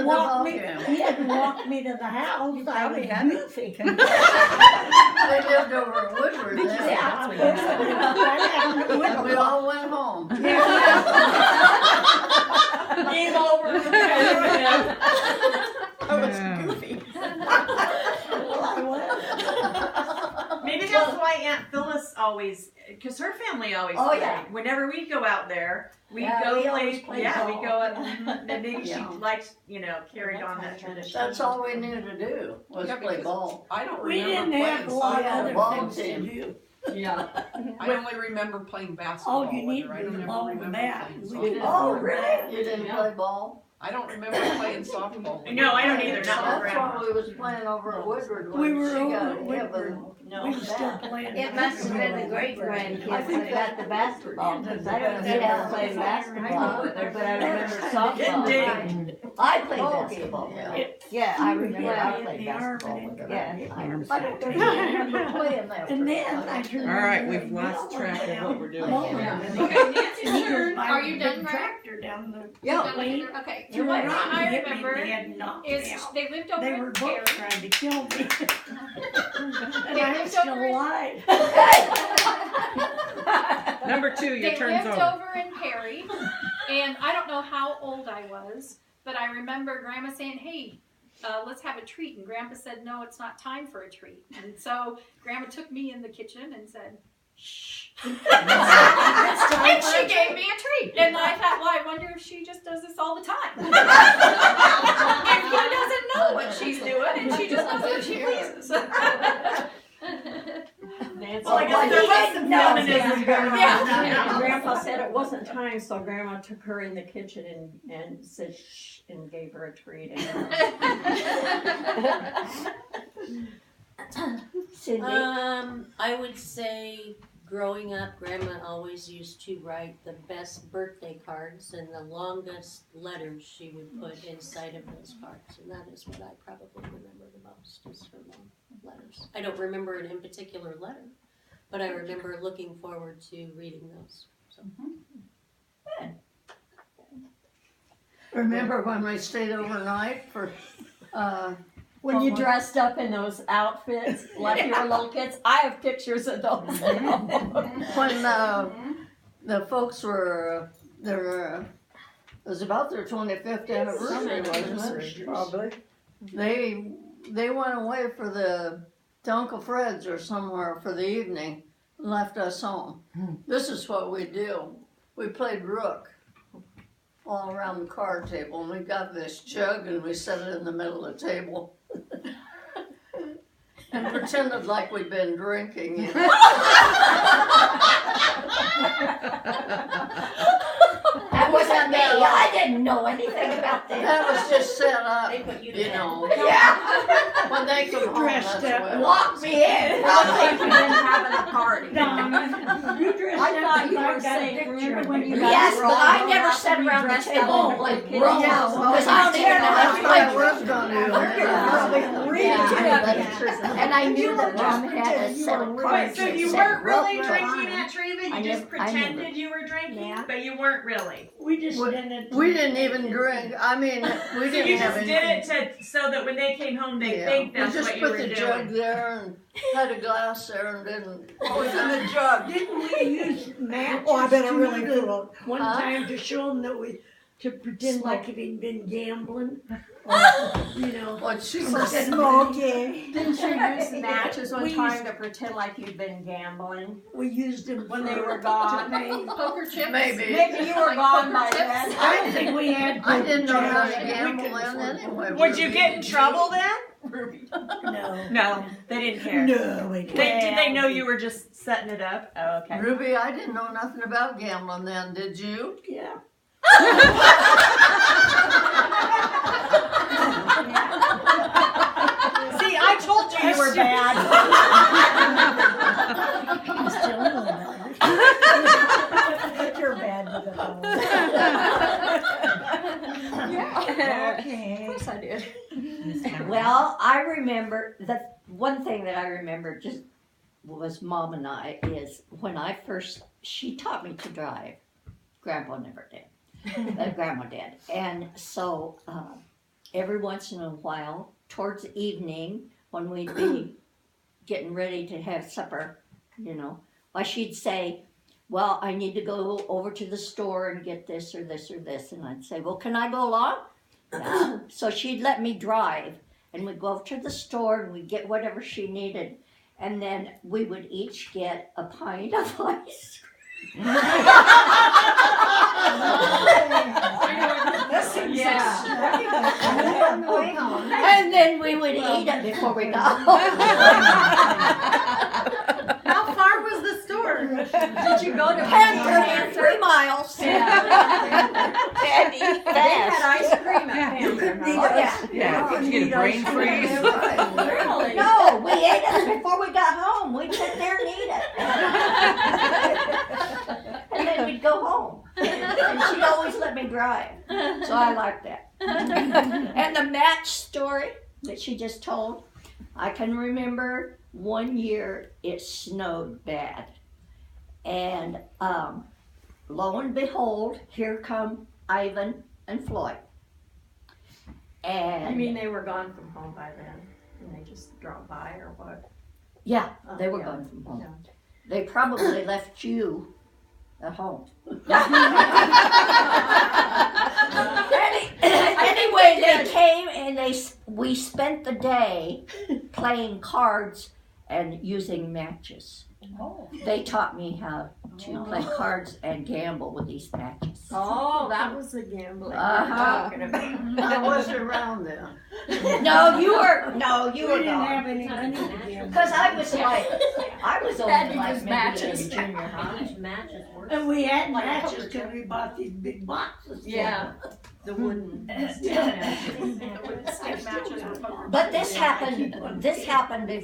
walk me. game. He had to walk me to the house. You I probably was had goofy. They lived over at Woodward then. Yeah, And we all went home. Game over. I was goofy. Maybe that's why Aunt Phyllis always, because her family always played. Yeah. Whenever we'd go out there, we'd Yeah, go we always play. played Yeah, ball. we'd go up. And maybe Yeah. she liked, carried on that how tradition. That's all we knew to do was Yeah, play because ball. I don't We remember didn't have playing a lot of Yeah, other ball things to team. do. Yeah, I only remember playing basketball. All you need with her. I was don't a ever ball and a remember bat. playing We softball. didn't Oh, afford really? that. You didn't play ball? I don't remember playing softball. No, I don't either. Not with That's Grandma. why we was playing over at Woodward when We were she over got at hit Woodward. with We were still playing. It must have been the great grandkids that got the basketball, because I don't see how to play basketball, but I remember softball. I played basketball. Yeah, I remember I played basketball with them. Yeah. I don't remember playing that. And then I turned. All right, around we've and lost Bill track of went what down. we're doing. Oh, Yeah. Okay, Nancy's He was turn. by Are the you big done, Greg? tractor down the Yeah. lane. Okay, They were what trying to I hit me, remember they had knocked me is out. they lived over They were in both Perry. trying to kill me. And They I'm lived still over in- alive. Number 2, your They turn's lived over. over in Perry, and I don't know how old I was, but I remember Grandma saying, "Hey, let's have a treat," and Grandpa said, "No, it's not time for a treat." And so Grandma took me in the kitchen and said, "Shh," and she gave me a treat. And I thought, well, I wonder if she just does this all the time. If he doesn't know what she's doing, and she just does what she pleases. Well, I guess there was some feminism going on. Yeah. Grandpa said it wasn't time, so Grandma took her in the kitchen and said shh and gave her a treat. Cindy? I would say growing up, Grandma always used to write the best birthday cards and the longest letters she would put inside of those cards. And that is what I probably remember the most, is her long letters. I don't remember it in particular letter, but I remember looking forward to reading those. So. Remember when we stayed overnight for, When you dressed up in those outfits like you were little kids, I have pictures of those. when the folks were, it was about their 25th anniversary, wasn't it? Probably. They went away to Uncle Fred's or somewhere for the evening and left us home. This is what we do. We played rook all around the card table, and we got this jug and we set it in the middle of the table. And pretended like we'd been drinking. You know? That wasn't me. I didn't know anything about that. That was just set up, They put you to you bed. know. Yeah. When they come home, Dressed that's up. what. Lock me in. Probably you've been having a party. Donna, you dressed I up thought as you I were got a saying, picture remember of when me. you guys Yes, were but all I grown never up sat and you around the dressed table up and like played kids. rock. Yeah, Because well, I don't even know how to play I was gonna do And I knew that Mom had a set of Wait, cards. so that you said weren't really rope drinking on. at Treva? You I just never- pretended you were drinking, Yeah. but you weren't really. We just didn't. We didn't even drink. I mean, we So didn't you have just anything. did it so that when they came home, they Yeah. think that's we just what you put were the doing. jug there and had a glass there and didn't. What was in the jug? Didn't we use matches? Oh, I bet it too, really to- cool. One Huh? time to show them that to pretend like we'd been gambling. You know. What she For said. Smoking. Didn't you use matches one We time used- to pretend like you'd been gambling? We used them When for- they were gone. to pay. Poker chips. Maybe. Maybe you were gone by then. I don't think we had. I didn't know how to poker chips. gamble We couldn't then afford anyway. Would you get in trouble then? them. No. No, they didn't care. No, we didn't. Did they know you were just setting it up? Oh, okay. Ruby, I didn't know nothing about gambling then, did you? Yeah. See, I told you you were bad. I still know about it. But you're bad with it all. Okay. Of course I did. Well, I remember, the one thing that I remember just was Mom and I is when she taught me to drive. Grandpa never did. Grandma did. And so every once in a while, towards the evening, when we'd be getting ready to have supper, why she'd say, well, I need to go over to the store and get this or this or this. And I'd say, well, can I go along? No. So she'd let me drive. And we'd go over to the store and we'd get whatever she needed. And then we would each get a pint of ice cream. And then we would eat it before we got home. How far was the store? Did you go to Panther, 3 miles. And eat They had fast. ice cream at Panther. Oh, yeah. Yeah, did you get a brain freeze? Really? No, we ate it before we got home. We'd sit there and eat it. And then we'd go home. And she'd always let me drive. So I liked that. And the match story that she just told, I can remember one year it snowed bad. And lo and behold, here come Ivan and Floyd. And You mean they were gone from home by then? And they just drove by or what? yeah, they were Yeah. gone from home. Yeah. They probably left you at home. Anyway, they came and we spent the day playing cards and using matches. Oh. They taught me how to play cards and gamble with these matches. Oh, that was the gambling Uh-huh. you're talking about. I wasn't around then. No, you were We gone. didn't have any money to give. Because I was only Had to like use maybe matches. in junior high. Matches work. And we had matches till we bought these big boxes. Yeah. The wooden. But this happened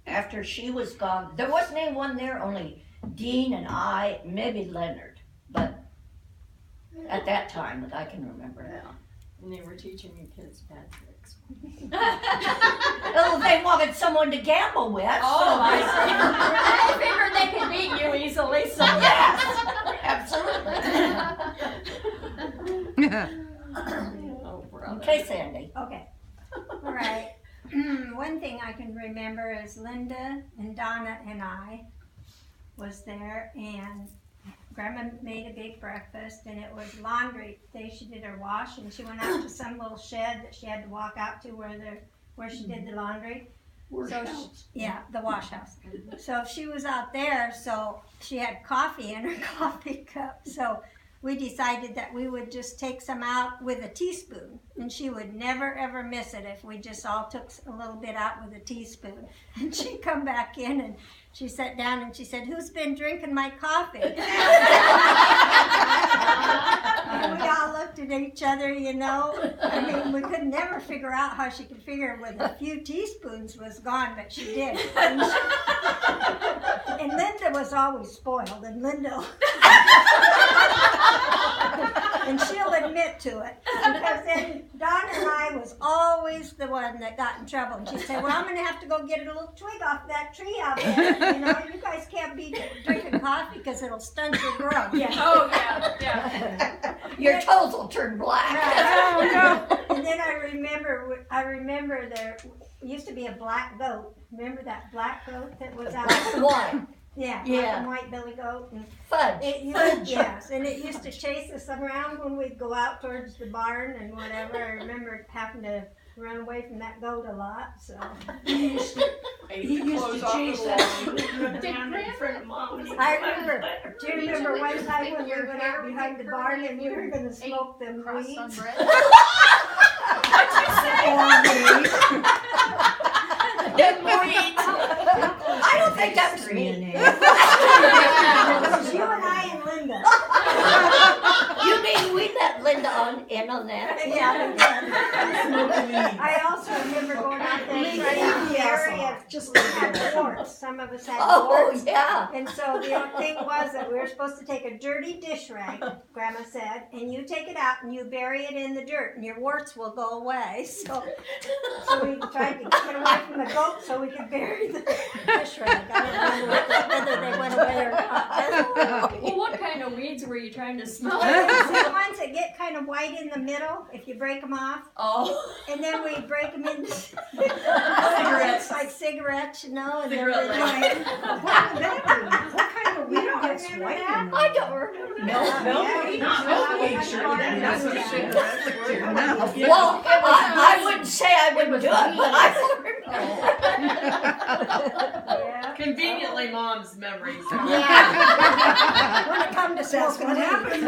after she was gone. There wasn't anyone there, only Dean and I, maybe Leonard. But at that time, that I can remember. And they were teaching you kids bad tricks. Oh, they wanted someone to gamble with. Oh, I figured they could beat you easily, so. Yes, absolutely. Oh, brother. Okay, Sandy. Okay. All right. One thing I can remember is Linda and Donna and I was there, and Grandma made a big breakfast, and it was laundry day. She did her wash, and she went out to some little shed that she had to walk out to where she did the laundry. Yeah, the wash house. So she was out there, so she had coffee in her coffee cup. So we decided that we would just take some out with a teaspoon, and she would never ever miss it if we just all took a little bit out with a teaspoon. And she'd come back in and she sat down and she said, "Who's been drinking my coffee?" And we all looked at each other, I mean, we could never figure out how she could figure with a few teaspoons was gone, but she did. And Linda was always spoiled, and Linda and she'll admit to it, because then Donna and I was always the one that got in trouble, and she'd say, "Well, I'm gonna have to go get a little twig off that tree out there. You guys can't be drinking coffee because it'll stunt your growth." Yeah. Oh, yeah. Your toes will turn black. Right. And then I remember there used to be a black goat. Remember that black goat that was out? Why? Yeah, black Yeah. and white billy goat. And Fudge. yes, and it used to chase us around when we'd go out towards the barn and whatever. I remember having to run away from that goat a lot. So He used to chase us. We lived down in front of Mom. I remember. Do you remember one time when we went out behind the barn and we were going to smoke them Crust on weeds? bread. Them weeds. I don't think that was me. It was you and I and Linda. You mean we let Linda in on that? Yeah. I also remember going out there and trying to area just had warts. Some of us had Oh, warts. yeah. And so the thing was that we were supposed to take a dirty dish rag, Grandma said, and you take it out and you bury it in the dirt and your warts will go away. So we tried to get away from the goat so we could bury the dish rag. I don't know whether they went away or not. Well, what kind of weeds were you trying to smell? The ones that get kind of white in the middle if you break them off. Oh. And then we break them into cigarettes, like cigarettes, you know. And Cigarette then lighter. What kind of weed gets white in I don't remember. Milkweed. That's what cigarettes were. Well, I wouldn't say I wouldn't do it, but I don't Yeah. Conveniently, mom's memories. Yeah. When it comes to smoking what weed. happened.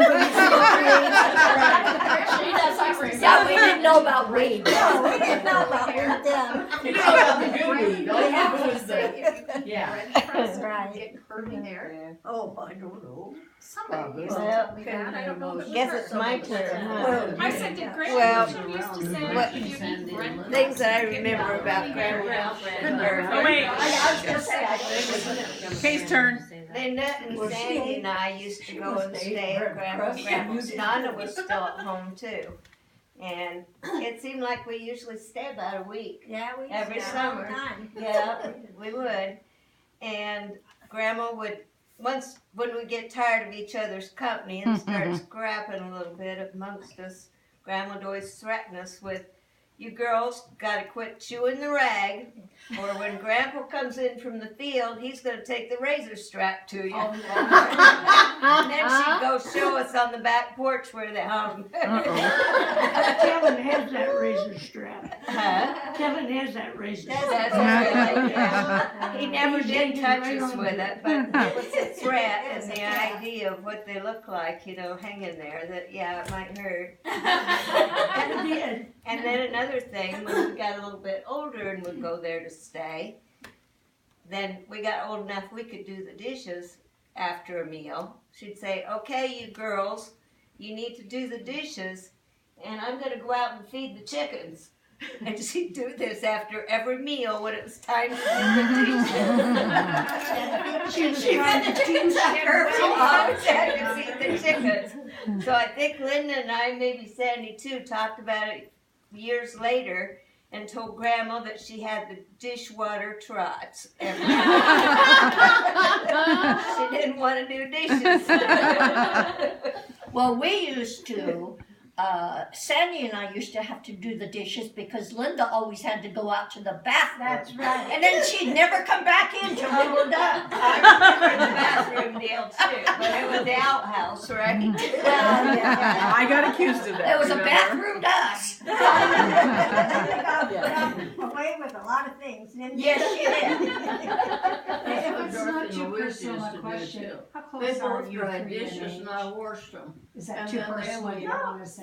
She doesn't remember. Yeah, we didn't know about weed. No, we didn't know about weed then. You know about the good weed. All you Yeah. knew was the, Yeah. Right. Get curly hair. Oh, I don't know. Somebody used to Well, tell me that. I don't know if it was guess her. it's my turn, huh? I said, did Grandma Well, Meacham used to say what- if you eat bread- Things that I remember about Grandma. Oh, wait. I was gonna say, I think Kay's turn. Linda and Sandy and I used to go and stay at Grandma's. Donna was still at home too. And it seemed like we usually stay about a week. Yeah, we Every used to all the summer. time. Yeah, we would. And Grandma would, once when we get tired of each other's company and start scrapping a little bit amongst us, Grandma would always threaten us with, "You girls gotta quit chewing the rag, or when Grandpa comes in from the field, he's gonna take the razor strap to you." And then she'd go show us on the back porch where they hung. Kevin has that razor strap. Huh? Kevin has that razor That's strap. right, yeah. He never He's did hanging touch right us on with it. it, but it was a threat and the idea of what they look like, you know, hanging there, that, yeah, it might hurt. It did. And then another thing, when we got a little bit older and would go there to stay, then we got old enough we could do the dishes after a meal. She'd say, "Okay, you girls, you need to do the dishes, and I'm gonna go out and feed the chickens." And she'd do this after every meal when it was time to do the dishes. She fed the chickens after her meal. Always had to feed the chickens. So I think Linda and I, maybe Sandy too, talked about it years later and told Grandma that she had the dishwater trots every night. She didn't want to do dishes. Well, we used to, Sandy and I used to have to do the dishes because Linda always had to go out to the bathroom. That's right. And then she'd never come back in till we were done. I remember the bathroom deal too, but it was the outhouse, right? Well, yeah. I got accused of that. It was a remember? bathroom to us. They got away with a lot of things, didn't they? Yes, she did. If it's not too personal a question, how They close are both you dried three in dishes age? and I washed them. Is that and too then they personal? went You don't want to say.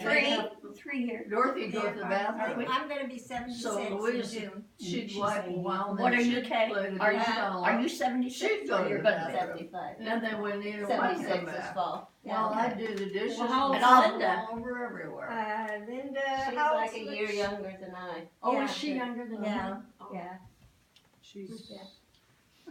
3 years. Dorothy goes to the bathroom. I'm gonna be 76 So in Louise, June. she'd She's wipe a 80. while. What then are you, she'd Kay? play the Are you- dish towel. are you 76? She'd go to You're the gonna be bathroom. 75. And then when neither one 76 came this back. fall. Well, I do the dishes Well, how and old's all Linda? over everywhere. Linda, She's how like a old's year Liz? younger than I. Oh, Yeah. is she younger than Yeah. you? Yeah. She's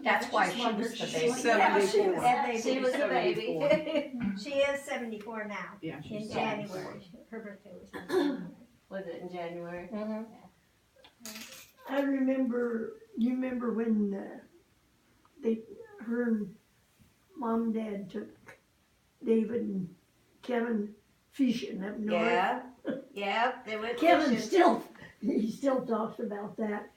That's why just she wondered, was the she's baby. like- Yeah, she was Yeah, a baby. She was a baby. She is 74 now, yeah, in she's January. Her birthday was in January. Was it in January? I remember, you remember when her and Mom and Dad took David and Kevin fishing up north? Yeah. Yeah, they went Kevin fishing. he still talks about that.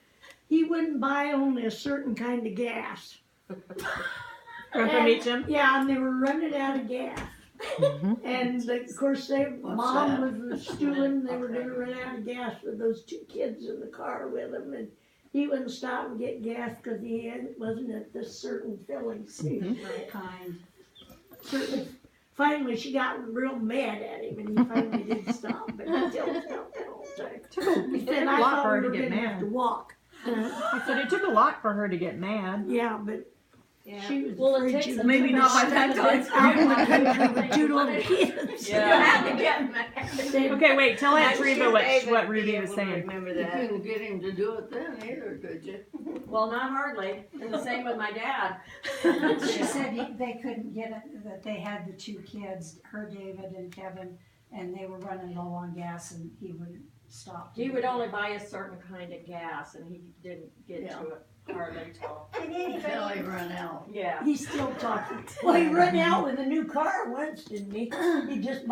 He wouldn't buy only a certain kind of gas. Grandpa And- Meacham? Yeah, and they were running out of gas. And of course, Mom was stewing, they were gonna run out of gas with those two kids in the car with him, and he wouldn't stop and get gas because wasn't at this certain filling station. Kind. Finally, she got real mad at him, and he finally did stop, but he still stopped the whole time. He said, "I lot thought for her we were to get gonna have mad." to walk." I said it took a lot for her to get mad. Yeah, but Yeah. she was Well, it afraid takes she a was maybe gonna not by step that time. out in the country with two little kids. They- Okay, wait, tell Aunt I'm Reba sure what David Ruby would was be able to saying. Remember You that. couldn't get him to do it then either, could you? Well, not hardly. And the same with my dad. She said they couldn't get it, that they had the two kids, her, David, and Kevin, and they were running low on gas, and he wouldn't stop. He would only buy a certain kind of gas, and he didn't get to it hardly till. Did Until he anybody, run out. Yeah. He's still talking. Well, he ran out with a new car once, didn't he? He just bought